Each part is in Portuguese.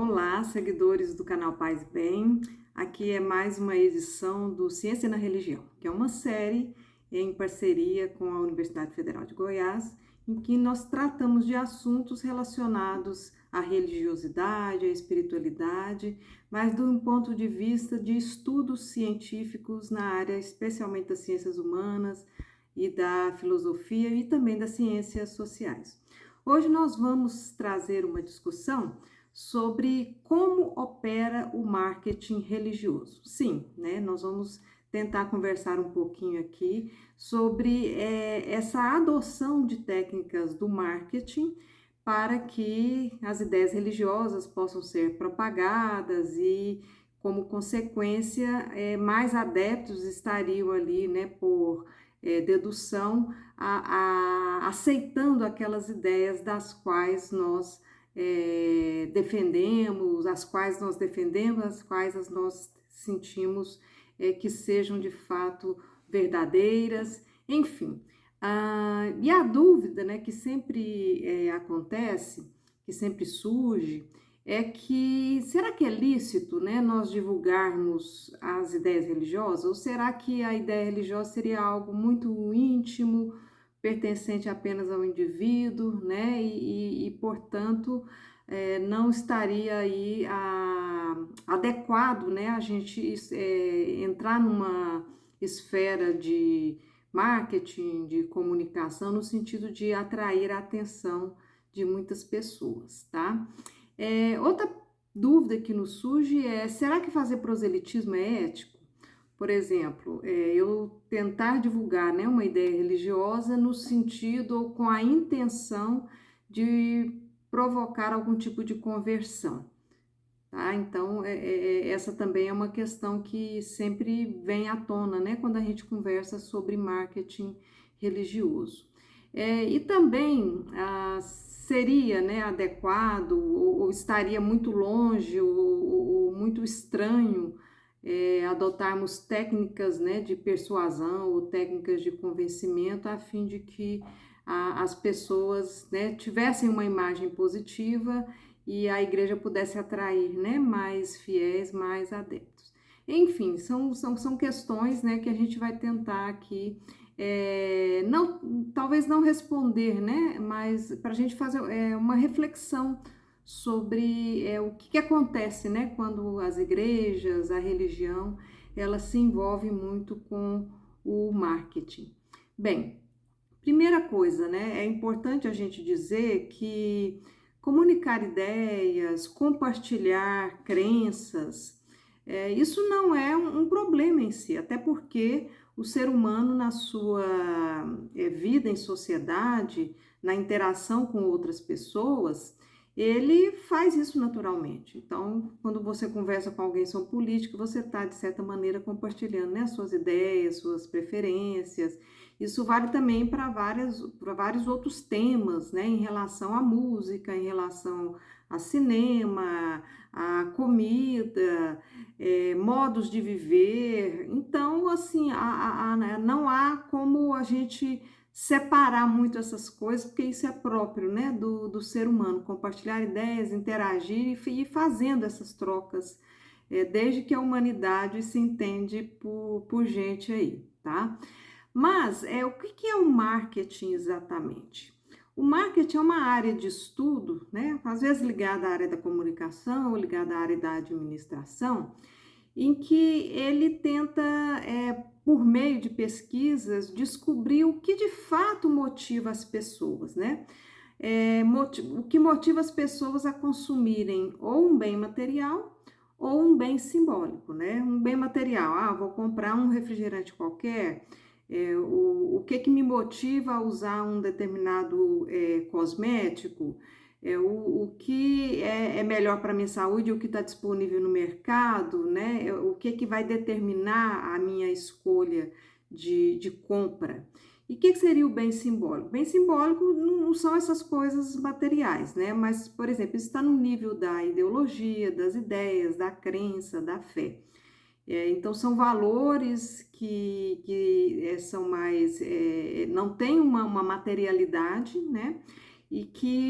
Olá, seguidores do canal Paz e Bem. Aqui é mais uma edição do Ciência na Religião, que é uma série em parceria com a Universidade Federal de Goiás, em que nós tratamos de assuntos relacionados à religiosidade, à espiritualidade, mas de um ponto de vista de estudos científicos na área, especialmente das ciências humanas e da filosofia e também das ciências sociais. Hoje nós vamos trazer uma discussão sobre como opera o marketing religioso. Sim, né? Nós vamos tentar conversar um pouquinho aqui sobre essa adoção de técnicas do marketing para que as ideias religiosas possam ser propagadas e, como consequência, mais adeptos estariam ali, né, por dedução, aceitando aquelas ideias das quais nós defendemos, as quais nós sentimos que sejam de fato verdadeiras, enfim. E a dúvida, né, que sempre acontece, que sempre surge, é que será que é lícito, né, nós divulgarmos as ideias religiosas? Ou será que a ideia religiosa seria algo muito íntimo, pertencente apenas ao indivíduo, né? Portanto, não estaria aí adequado, né? A gente entrar numa esfera de marketing, de comunicação, no sentido de atrair a atenção de muitas pessoas, tá? Outra dúvida que nos surge é: será que fazer proselitismo é ético? Por exemplo, eu tentar divulgar, né, uma ideia religiosa no sentido ou com a intenção de provocar algum tipo de conversão, tá? Então, essa também é uma questão que sempre vem à tona, né, quando a gente conversa sobre marketing religioso. E também seria, né, adequado ou estaria muito longe ou muito estranho adotarmos técnicas, né, de persuasão ou técnicas de convencimento a fim de que as pessoas, né, tivessem uma imagem positiva e a igreja pudesse atrair, né, mais fiéis, mais adeptos. Enfim, são questões, né, que a gente vai tentar aqui, talvez não responder, né, mas para a gente fazer uma reflexão sobre o que acontece, né, quando as igrejas, a religião, ela se envolve muito com o marketing. Bem, primeira coisa, né, é importante a gente dizer que comunicar ideias, compartilhar crenças, isso não é um problema em si, até porque o ser humano, na sua vida em sociedade, na interação com outras pessoas, ele faz isso naturalmente. Então, quando você conversa com alguém sobre política, você está, de certa maneira, compartilhando, né, suas ideias, suas preferências. Isso vale também para vários outros temas, né, em relação à música, em relação a cinema, a comida, modos de viver. Então, assim, não há como a gente separar muito essas coisas, porque isso é próprio, né, do ser humano, compartilhar ideias, interagir e ir fazendo essas trocas, desde que a humanidade se entende por gente aí, tá? Mas o que é o marketing exatamente? O marketing é uma área de estudo, né, às vezes ligada à área da comunicação ou ligada à área da administração, em que ele tenta, por meio de pesquisas, descobrir o que de fato motiva as pessoas, né? O que motiva as pessoas a consumirem ou um bem material ou um bem simbólico, né? Um bem material, vou comprar um refrigerante qualquer, o que me motiva a usar um determinado cosmético, o que é melhor para a minha saúde, o que está disponível no mercado, né? O que vai determinar a minha escolha de compra. E o que seria o bem simbólico? Bem simbólico não são essas coisas materiais, né? Mas, por exemplo, isso está no nível da ideologia, das ideias, da crença, da fé. Então, são valores que são mais, não tem uma materialidade, né?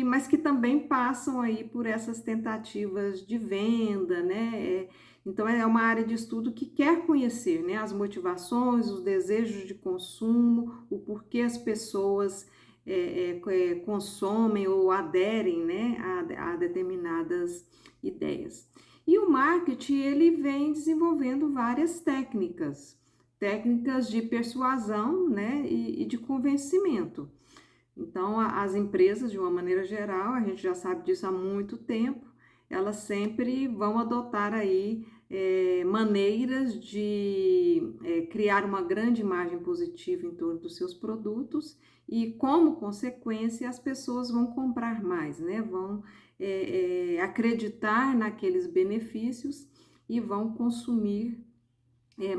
mas que também passam aí por essas tentativas de venda, né? Então é uma área de estudo que quer conhecer, né, as motivações, os desejos de consumo, o porquê as pessoas consomem ou aderem, né, a determinadas ideias. E o marketing ele vem desenvolvendo várias técnicas de persuasão, né, e de convencimento. Então, as empresas, de uma maneira geral, a gente já sabe disso há muito tempo, elas sempre vão adotar aí maneiras de criar uma grande imagem positiva em torno dos seus produtos e, como consequência, as pessoas vão comprar mais, né? Vão acreditar naqueles benefícios e vão consumir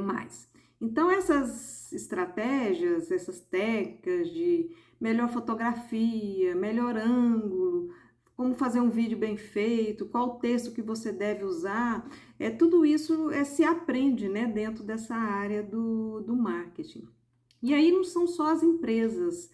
mais. Então, essas estratégias, essas técnicas de melhor fotografia, melhor ângulo, como fazer um vídeo bem feito, qual texto que você deve usar, tudo isso se aprende, né, dentro dessa área do marketing. E aí não são só as empresas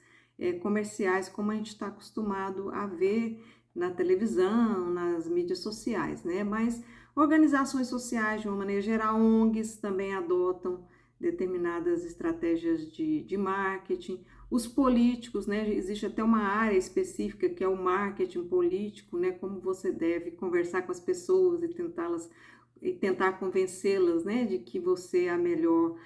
comerciais, como a gente está acostumado a ver na televisão, nas mídias sociais, né? Mas organizações sociais, de uma maneira geral, ONGs também adotam determinadas estratégias de marketing. Os políticos, né? Existe até uma área específica que é o marketing político, né? Como você deve conversar com as pessoas e tentar convencê-las, né? De que você é a melhor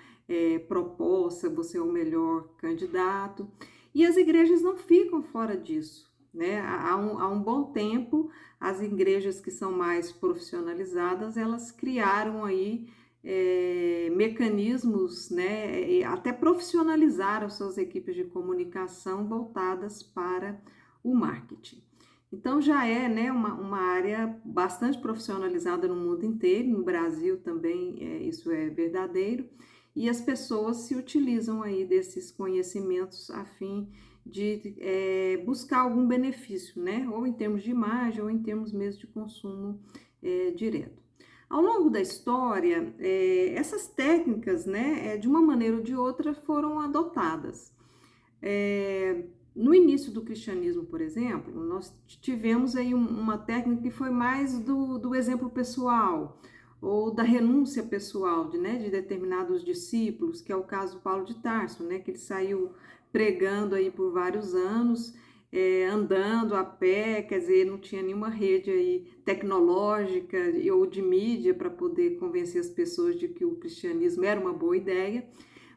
proposta, você é o melhor candidato. E as igrejas não ficam fora disso, né? Há um bom tempo, as igrejas que são mais profissionalizadas, elas criaram aí mecanismos, né? E até profissionalizaram suas equipes de comunicação voltadas para o marketing. Então já é, né, uma área bastante profissionalizada no mundo inteiro, no Brasil também isso é verdadeiro, e as pessoas se utilizam aí desses conhecimentos a fim de buscar algum benefício, né? Ou em termos de imagem, ou em termos mesmo de consumo direto. Ao longo da história, essas técnicas, né, de uma maneira ou de outra, foram adotadas. No início do cristianismo, por exemplo, nós tivemos aí uma técnica que foi mais do exemplo pessoal, ou da renúncia pessoal de determinados discípulos, que é o caso do Paulo de Tarso, né, que ele saiu pregando aí por vários anos, andando a pé, quer dizer, não tinha nenhuma rede aí tecnológica ou de mídia para poder convencer as pessoas de que o cristianismo era uma boa ideia.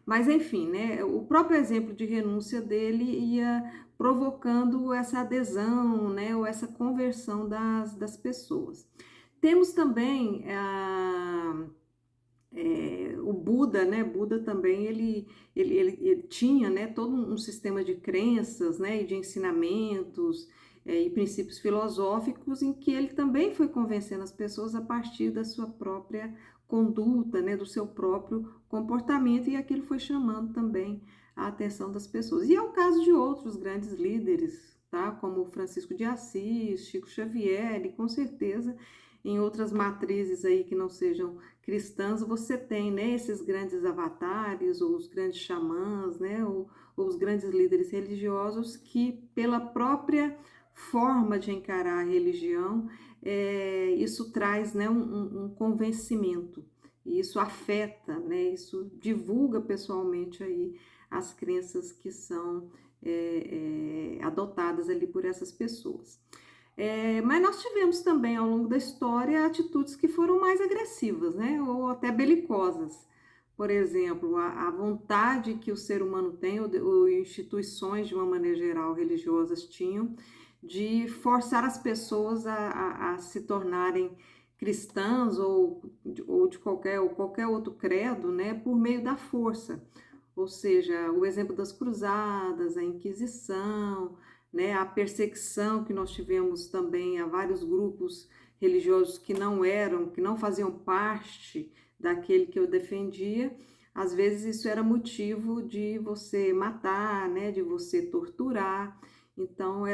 Mas, enfim, né, o próprio exemplo de renúncia dele ia provocando essa adesão, né, ou essa conversão das pessoas. Temos também o Buda, né? Buda também ele tinha, né, todo um sistema de crenças, né, e de ensinamentos e princípios filosóficos em que ele também foi convencendo as pessoas a partir da sua própria conduta, né, do seu próprio comportamento, e aquilo foi chamando também a atenção das pessoas. E é o caso de outros grandes líderes, tá? Como Francisco de Assis, Chico Xavier, e com certeza em outras matrizes aí que não sejam cristãs, você tem, né, esses grandes avatares, ou os grandes xamãs, né, ou os grandes líderes religiosos que, pela própria forma de encarar a religião, isso traz, né, um convencimento, e isso afeta, né, isso divulga pessoalmente aí as crenças que são adotadas ali por essas pessoas. Mas nós tivemos também ao longo da história atitudes que foram mais agressivas, né? Ou até belicosas. Por exemplo, a vontade que o ser humano tem, ou instituições de uma maneira geral religiosas tinham, de forçar as pessoas a se tornarem cristãs ou de qualquer outro credo, né? Por meio da força. Ou seja, o exemplo das cruzadas, a Inquisição, né, a perseguição que nós tivemos também a vários grupos religiosos que não faziam parte daquele que eu defendia. Às vezes isso era motivo de você matar, né, de você torturar. Então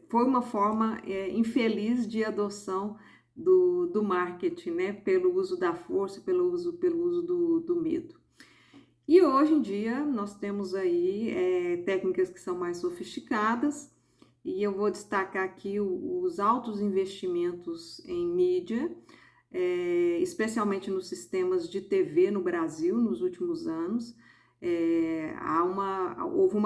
foi uma forma infeliz de adoção do marketing, né, pelo uso da força, pelo uso do medo. E hoje em dia nós temos aí técnicas que são mais sofisticadas e eu vou destacar aqui os altos investimentos em mídia, especialmente nos sistemas de TV no Brasil nos últimos anos. Houve um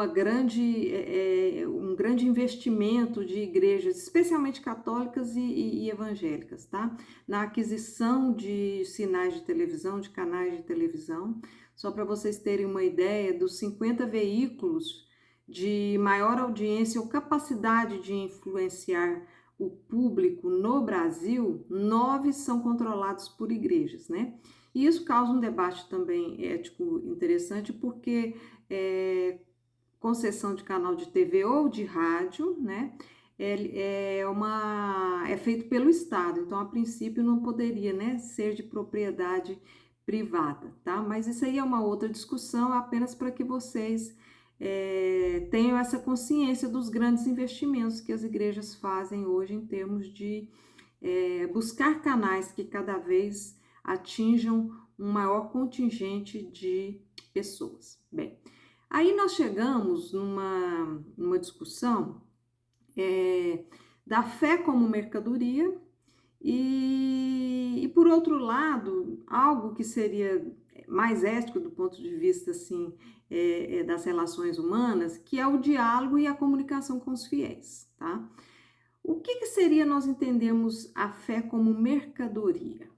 grande investimento de igrejas, especialmente católicas e evangélicas, tá? Na aquisição de sinais de televisão, de canais de televisão. Só para vocês terem uma ideia, dos 50 veículos de maior audiência ou capacidade de influenciar o público no Brasil, 9 são controlados por igrejas, né? E isso causa um debate também ético interessante, porque concessão de canal de TV ou de rádio, né? É feito pelo Estado, então a princípio não poderia, né, ser de propriedade privada, tá? Mas isso aí é uma outra discussão, apenas para que vocês tenham essa consciência dos grandes investimentos que as igrejas fazem hoje em termos de buscar canais que cada vez atinjam um maior contingente de pessoas. Bem, aí nós chegamos numa discussão da fé como mercadoria e, por outro lado, algo que seria mais ético do ponto de vista assim, das relações humanas, que é o diálogo e a comunicação com os fiéis, tá? O que seria nós entendemos a fé como mercadoria?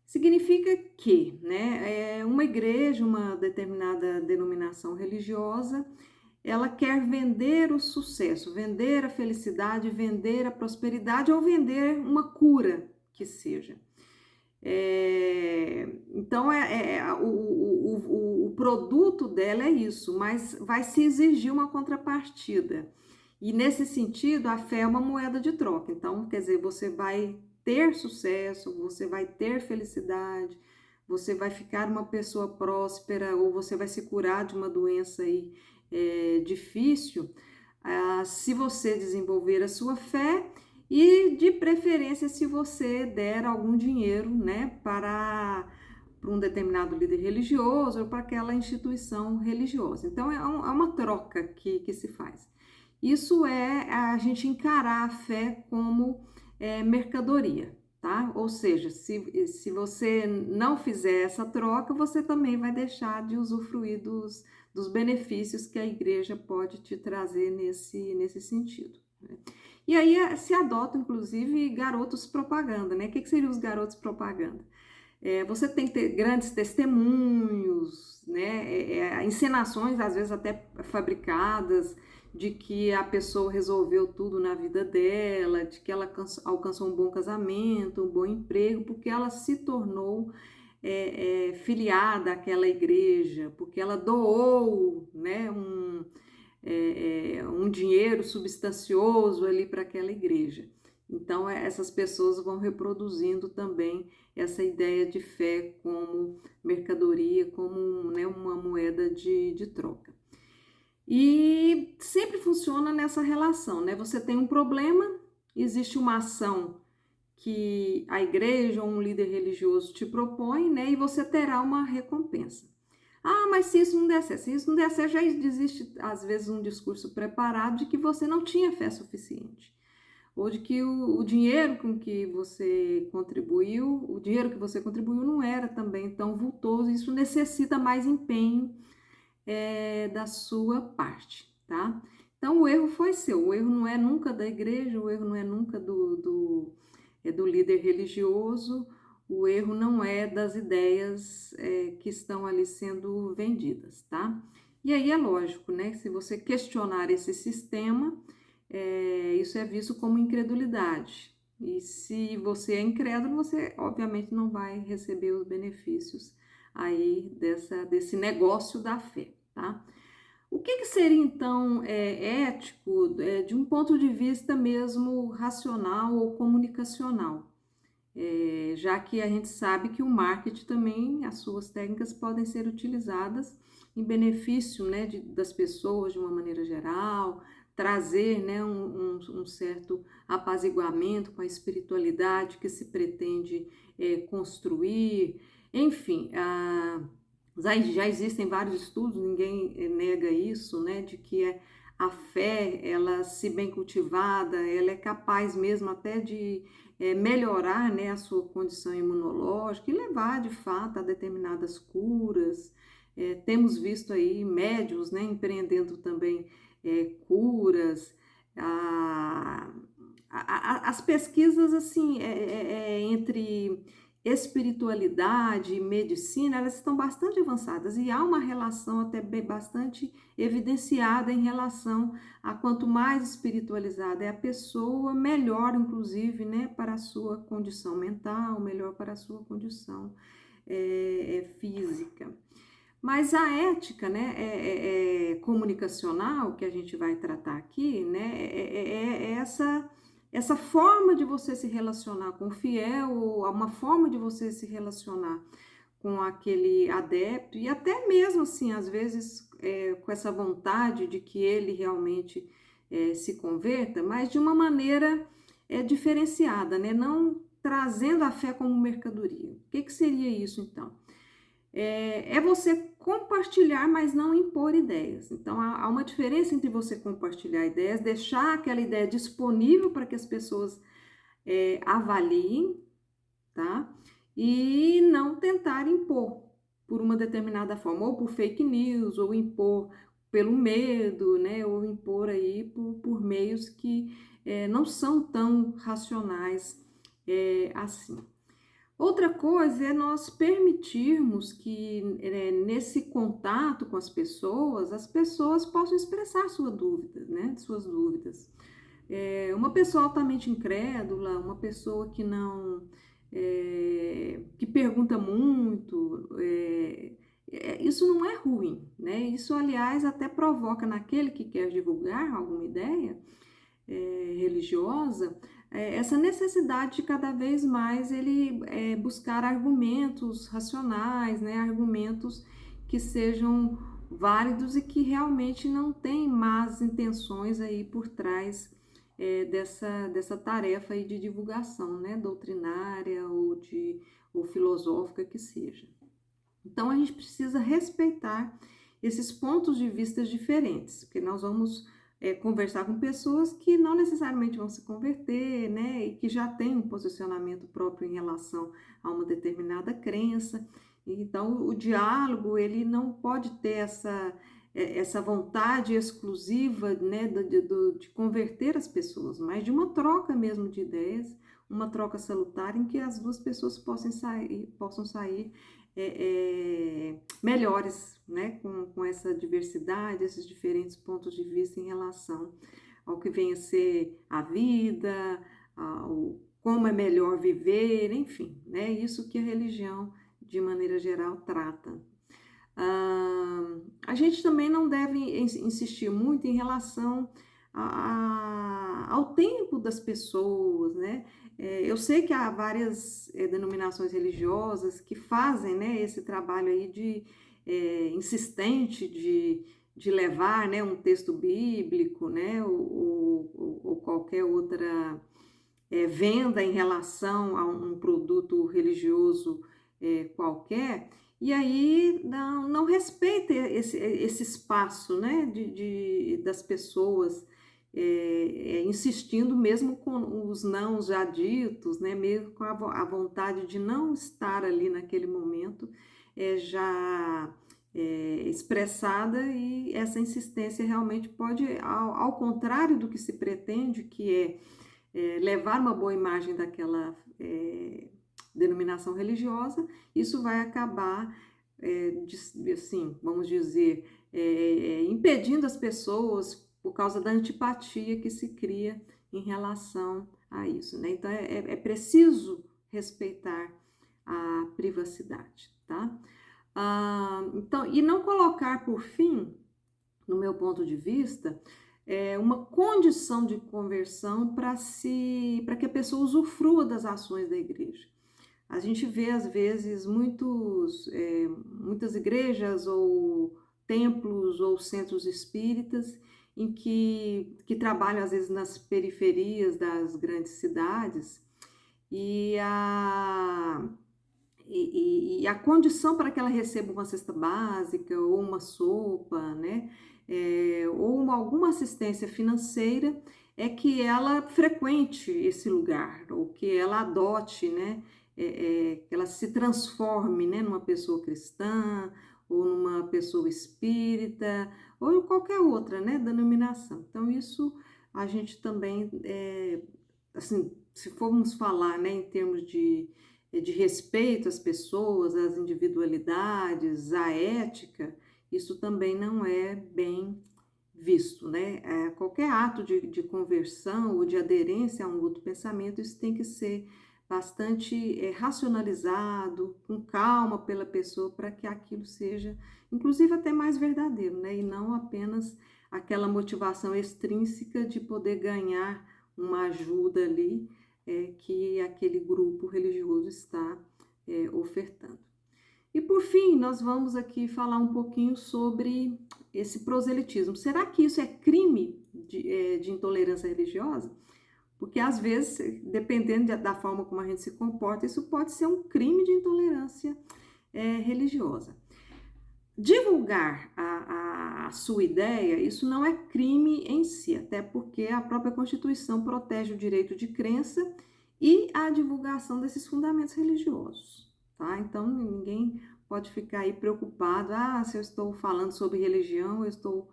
Significa que, né, uma igreja, uma determinada denominação religiosa, ela quer vender o sucesso, vender a felicidade, vender a prosperidade ou vender uma cura que seja. Então, o produto dela é isso, mas vai se exigir uma contrapartida. E nesse sentido, a fé é uma moeda de troca. Então, quer dizer, você vai ter sucesso, você vai ter felicidade, você vai ficar uma pessoa próspera ou você vai se curar de uma doença aí, difícil, se você desenvolver a sua fé e, de preferência, se você der algum dinheiro, né, para um determinado líder religioso ou para aquela instituição religiosa. Então, é uma troca que se faz. Isso é a gente encarar a fé como mercadoria, tá? Ou seja, se você não fizer essa troca, você também vai deixar de usufruir dos benefícios que a igreja pode te trazer nesse sentido, né? E aí se adotam, inclusive, garotos propaganda, né? O que seriam os garotos propaganda? Você tem que ter grandes testemunhos, né? Encenações, às vezes até fabricadas, de que a pessoa resolveu tudo na vida dela, de que ela alcançou um bom casamento, um bom emprego, porque ela se tornou filiada àquela igreja, porque ela doou, né, um dinheiro substancioso ali para aquela igreja. Então, essas pessoas vão reproduzindo também essa ideia de fé como mercadoria, como, né, uma moeda de troca. E sempre funciona nessa relação, né? Você tem um problema, existe uma ação que a igreja ou um líder religioso te propõe, né? E você terá uma recompensa. Ah, mas se isso não der certo, se isso não der certo, já existe às vezes um discurso preparado de que você não tinha fé suficiente. Ou de que o dinheiro com que você contribuiu, o dinheiro que você contribuiu não era também tão vultoso, isso necessita mais empenho da sua parte, tá? Então o erro foi seu, o erro não é nunca da igreja, o erro não é nunca do líder religioso, o erro não é das ideias que estão ali sendo vendidas, tá? E aí é lógico, né? Se você questionar esse sistema, isso é visto como incredulidade. E se você é incrédulo, você obviamente não vai receber os benefícios aí desse negócio da fé, tá? O que seria então ético de um ponto de vista mesmo racional ou comunicacional? Já que a gente sabe que o marketing também, as suas técnicas podem ser utilizadas em benefício, né, das pessoas de uma maneira geral, trazer, né, um certo apaziguamento com a espiritualidade que se pretende construir, enfim, já existem vários estudos, ninguém nega isso, né, de que a fé, ela se bem cultivada, ela é capaz mesmo até de melhorar, né, a sua condição imunológica e levar de fato a determinadas curas. Temos visto aí médios, né, empreendendo também curas. A, as pesquisas assim entre espiritualidade e medicina, elas estão bastante avançadas e há uma relação até bem bastante evidenciada em relação a quanto mais espiritualizada é a pessoa, melhor inclusive, né, para a sua condição mental, melhor para a sua condição física. Mas a ética, né, comunicacional que a gente vai tratar aqui, né, essa forma de você se relacionar com o fiel, ou uma forma de você se relacionar com aquele adepto, e até mesmo assim, às vezes, com essa vontade de que ele realmente se converta, mas de uma maneira diferenciada, né, não trazendo a fé como mercadoria. O que seria isso então? É você compartilhar, mas não impor ideias. Então, há uma diferença entre você compartilhar ideias, deixar aquela ideia disponível para que as pessoas avaliem, tá? E não tentar impor por uma determinada forma, ou por fake news, ou impor pelo medo, né? Ou impor aí por meios que não são tão racionais assim. Outra coisa é nós permitirmos que nesse contato com as pessoas possam expressar sua dúvida, né? Suas dúvidas. Uma pessoa altamente incrédula, uma pessoa que não que pergunta muito, isso não é ruim, né? Isso, aliás, até provoca naquele que quer divulgar alguma ideia religiosa, essa necessidade de cada vez mais ele buscar argumentos racionais, né, argumentos que sejam válidos e que realmente não tem más intenções aí por trás dessa tarefa aí de divulgação, né, doutrinária ou filosófica que seja. Então a gente precisa respeitar esses pontos de vista diferentes, porque nós vamos conversar com pessoas que não necessariamente vão se converter, né, e que já têm um posicionamento próprio em relação a uma determinada crença. Então o diálogo ele não pode ter essa vontade exclusiva, né, de converter as pessoas, mas de uma troca mesmo de ideias, uma troca salutar em que as duas pessoas possam sair melhores, né, com essa diversidade, esses diferentes pontos de vista em relação ao que vem a ser a vida, como é melhor viver, enfim, né, isso que a religião, de maneira geral, trata. A gente também não deve insistir muito em relação ao tempo das pessoas, né? Eu sei que há várias denominações religiosas que fazem, né, esse trabalho aí insistente de levar, né, um texto bíblico, né, ou qualquer outra venda em relação a um produto religioso qualquer, e aí não respeita esse espaço, né, das pessoas insistindo mesmo com os não já ditos, né, mesmo com a vontade de não estar ali naquele momento já expressada, e essa insistência realmente pode, ao contrário do que se pretende, que levar uma boa imagem daquela denominação religiosa, isso vai acabar, assim, vamos dizer, impedindo as pessoas por causa da antipatia que se cria em relação a isso, né? Então é preciso respeitar a privacidade, tá? Então, e não colocar por fim, no meu ponto de vista, uma condição de conversão para que a pessoa usufrua das ações da igreja. A gente vê, às vezes, muitas igrejas ou templos ou centros espíritas que trabalham, às vezes, nas periferias das grandes cidades, e a condição para que ela receba uma cesta básica ou uma sopa, né, ou alguma assistência financeira, é que ela frequente esse lugar, ou que ela adote, né, que ela se transforme, né, numa pessoa cristã, ou numa pessoa espírita, ou em qualquer outra, né, denominação. Então, isso a gente também, assim, se formos falar, né, em termos de respeito às pessoas, às individualidades, à ética, isso também não é bem visto, né? Qualquer ato de conversão ou de aderência a um outro pensamento, isso tem que ser bastante racionalizado, com calma pela pessoa, para que aquilo seja, inclusive, até mais verdadeiro, né? E não apenas aquela motivação extrínseca de poder ganhar uma ajuda ali que aquele grupo religioso está ofertando. E por fim, nós vamos aqui falar um pouquinho sobre esse proselitismo. Será que isso é crime de intolerância religiosa? Porque às vezes, dependendo da forma como a gente se comporta, isso pode ser um crime de intolerância religiosa. Divulgar a sua ideia, isso não é crime em si, até porque a própria Constituição protege o direito de crença e a divulgação desses fundamentos religiosos, tá? Então, ninguém pode ficar aí preocupado, se eu estou falando sobre religião, eu estou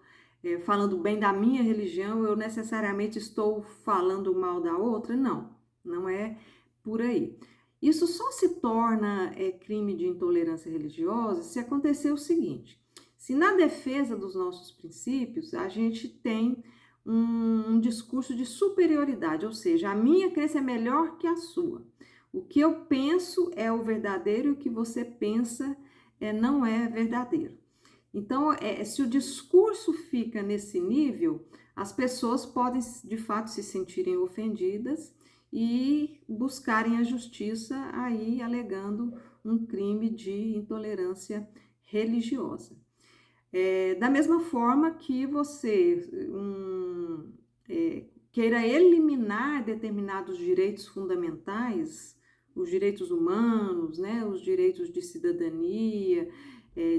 falando bem da minha religião, eu necessariamente estou falando mal da outra? Não, não é por aí. Isso só se torna crime de intolerância religiosa se acontecer o seguinte: se na defesa dos nossos princípios a gente tem um discurso de superioridade, ou seja, a minha crença é melhor que a sua. O que eu penso é o verdadeiro e o que você pensa não é verdadeiro. Então, se o discurso fica nesse nível, as pessoas podem de fato se sentirem ofendidas e buscarem a justiça aí alegando um crime de intolerância religiosa. Da mesma forma que você queira eliminar determinados direitos fundamentais, os direitos humanos, né, os direitos de cidadania,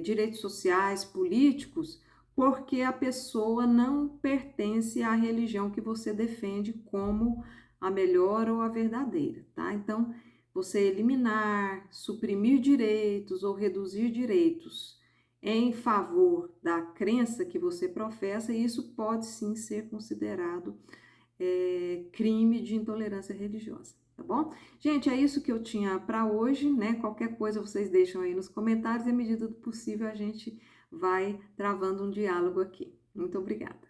direitos sociais, políticos, porque a pessoa não pertence à religião que você defende como a melhor ou a verdadeira, tá? Então, você eliminar, suprimir direitos ou reduzir direitos em favor da crença que você professa, e isso pode sim ser considerado crime de intolerância religiosa, tá bom? Gente, é isso que eu tinha para hoje, né? Qualquer coisa vocês deixam aí nos comentários e à medida do possível a gente vai travando um diálogo aqui. Muito obrigada.